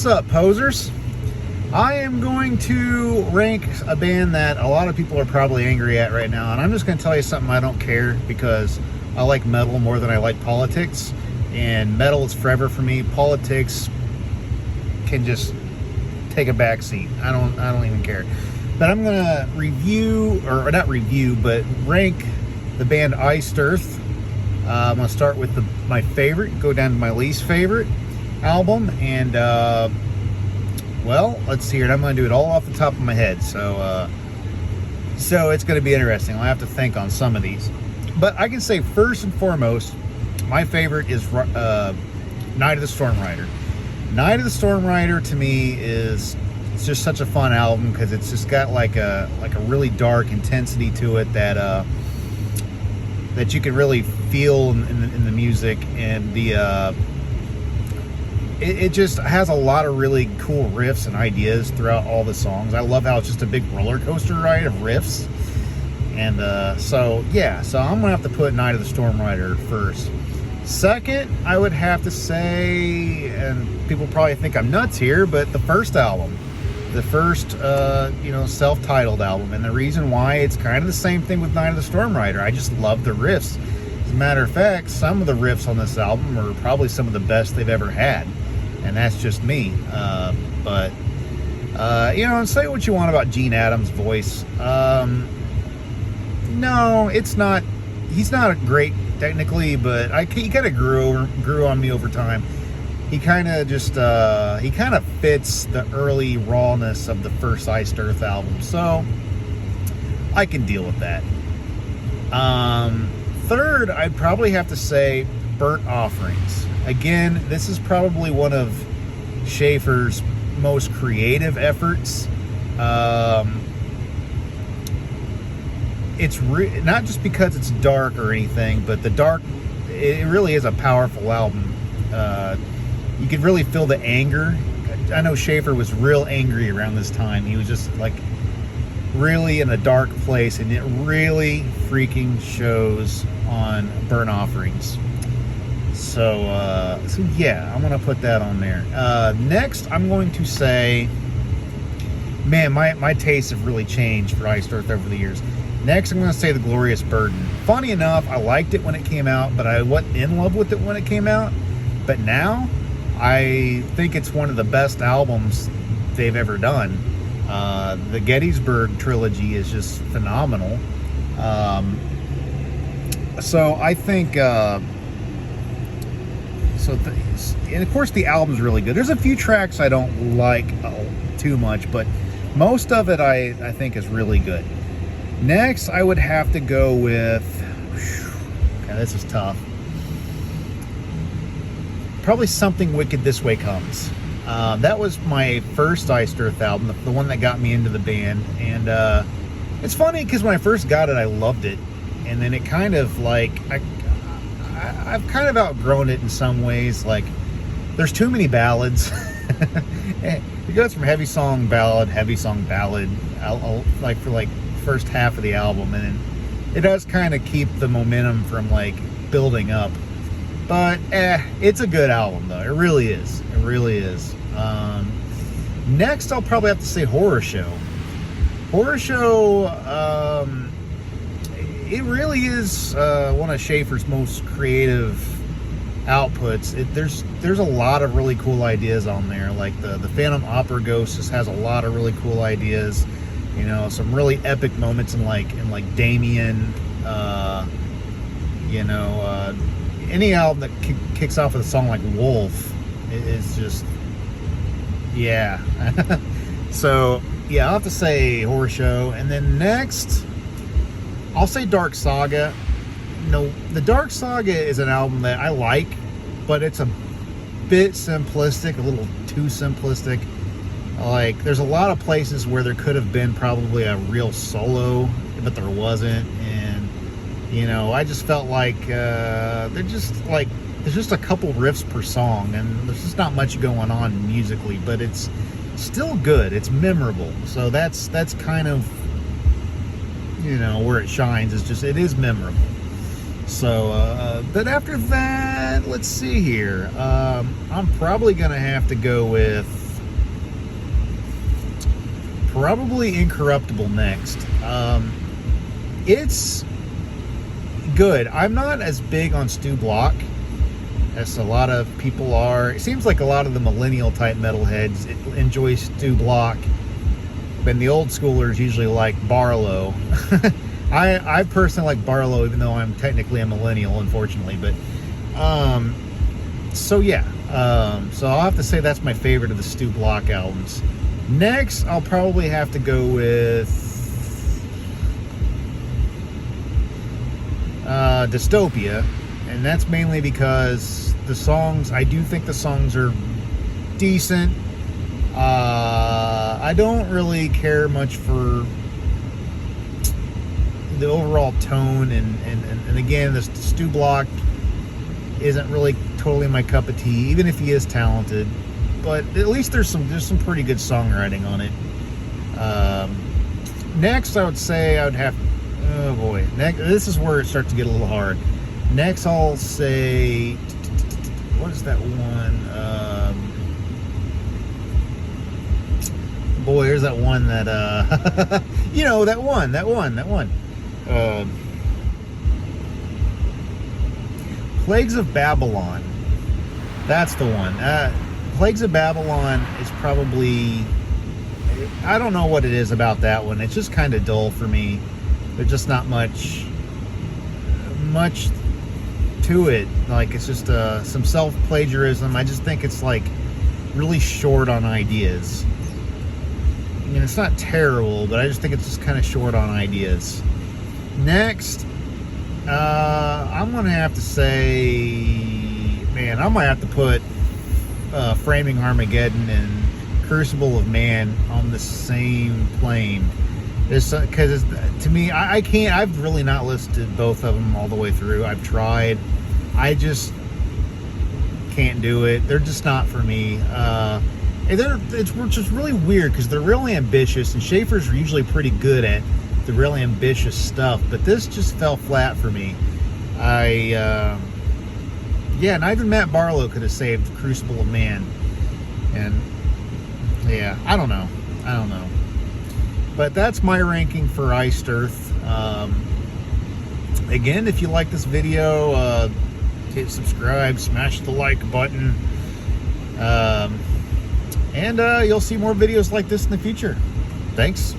What's up, posers? I am going to rank a band that a lot of people are probably angry at right now, and I'm just going to tell you something. I don't care, because I like metal more than I like politics, and metal is forever for me. Politics can just take a back seat. I don't even care. But I'm going to review, or not review, but rank the band Iced Earth. I'm going to start with my favorite, go down to my least favorite album, and well, let's see here. I'm going to do it all off the top of my head, so it's going to be interesting. I'll have to think on some of these, but I can say first and foremost, my favorite is Night of the Storm Rider. Night of the Storm Rider to me it's just such a fun album, because it's just got like a really dark intensity to it that you can really feel in the music, and it just has a lot of really cool riffs and ideas throughout all the songs. I love how it's just a big roller coaster ride of riffs. And so I'm gonna have to put Night of the Storm Rider first. Second, I would have to say, and people probably think I'm nuts here, but the first album, the first self-titled album. And the reason why, it's kind of the same thing with Night of the Storm Rider. I just love the riffs. As a matter of fact, some of the riffs on this album are probably some of the best they've ever had. And that's just me. But say what you want about Gene Adams' voice. No, it's not. He's not great technically, but he kind of grew on me over time. He kind of fits the early rawness of the first Iced Earth album, so I can deal with that. Third, I'd probably have to say Burnt Offerings. Again, this is probably one of Schaefer's most creative efforts. It's not just because it's dark or anything, but it really is a powerful album. You could really feel the anger. I know Schaefer was real angry around this time. He was just like really in a dark place, and it really freaking shows on Burnt Offerings. So yeah, I'm going to put that on there. Next, I'm going to say, man, my tastes have really changed for Iced Earth over the years. Next, I'm going to say The Glorious Burden. Funny enough, I liked it when it came out, but I wasn't in love with it when it came out. But now, I think it's one of the best albums they've ever done. The Gettysburg trilogy is just phenomenal. So I think... and of course the album's really good. There's a few tracks I don't like too much, but most of it I think is really good. Next, I would have to go with, okay, this is tough, probably Something Wicked This Way Comes. That was my first Iced Earth album, the one that got me into the band. And it's funny, because when I first got it, I loved it, and then it kind of like I've kind of outgrown it in some ways. Like, there's too many ballads. It goes from heavy song ballad, I'll like for like first half of the album, and then it does kind of keep the momentum from like building up. But it's a good album though. It really is. It really is. Next, I'll probably have to say Horror Show. Horror Show. It really is one of Schaefer's most creative outputs. There's a lot of really cool ideas on there. Like the Phantom Opera Ghost just has a lot of really cool ideas. Some really epic moments in like Damien. Any album that kicks off with a song like Wolf is just, yeah. So yeah, I'll have to say Horror Show. And then next, I'll say Dark Saga. The Dark Saga is an album that I like, but it's a bit simplistic, a little too simplistic. Like, there's a lot of places where there could have been probably a real solo, but there wasn't. And, I just felt like there's just a couple riffs per song, and there's just not much going on musically, but it's still good. It's memorable. So that's kind of, where it shines. It is memorable. So, but after that, let's see here. I'm probably going to have to go with probably Incorruptible next. It's good. I'm not as big on Stu Block as a lot of people are. It seems like a lot of the millennial type metalheads enjoy Stu Block, but the old schoolers usually like Barlow. I personally like Barlow, even though I'm technically a millennial, unfortunately. But so yeah, so I'll have to say that's my favorite of the Stu Block albums. Next, I'll probably have to go with Dystopia, and that's mainly because the songs, I do think the songs are decent. I don't really care much for the overall tone, and again, this Stu Block isn't really totally my cup of tea, even if he is talented. But at least there's some pretty good songwriting on it. Next, I would say I would have. Oh boy, next, this is where it starts to get a little hard. Next, I'll say, what is that one? Boy, here's that one that you know, that one. Plagues of Babylon. That's the one. Plagues of Babylon is probably, I don't know what it is about that one. It's just kind of dull for me. There's just not much to it. Like, it's just some self-plagiarism. I just think it's like really short on ideas. I mean, it's not terrible, but I just think it's just kind of short on ideas. Next, I'm gonna have to say, man, I might have to put Framing Armageddon and Crucible of Man on the same plane. Because to me, I can't. I've really not listed both of them all the way through. I've tried. I just can't do it. They're just not for me. It's just really weird because they're really ambitious, and Schaefer's are usually pretty good at the really ambitious stuff. But this just fell flat for me. Yeah, not even Matt Barlow could have saved Crucible of Man. And yeah, I don't know. But that's my ranking for Iced Earth. Again, if you like this video, hit subscribe, smash the like button, and you'll see more videos like this in the future. Thanks.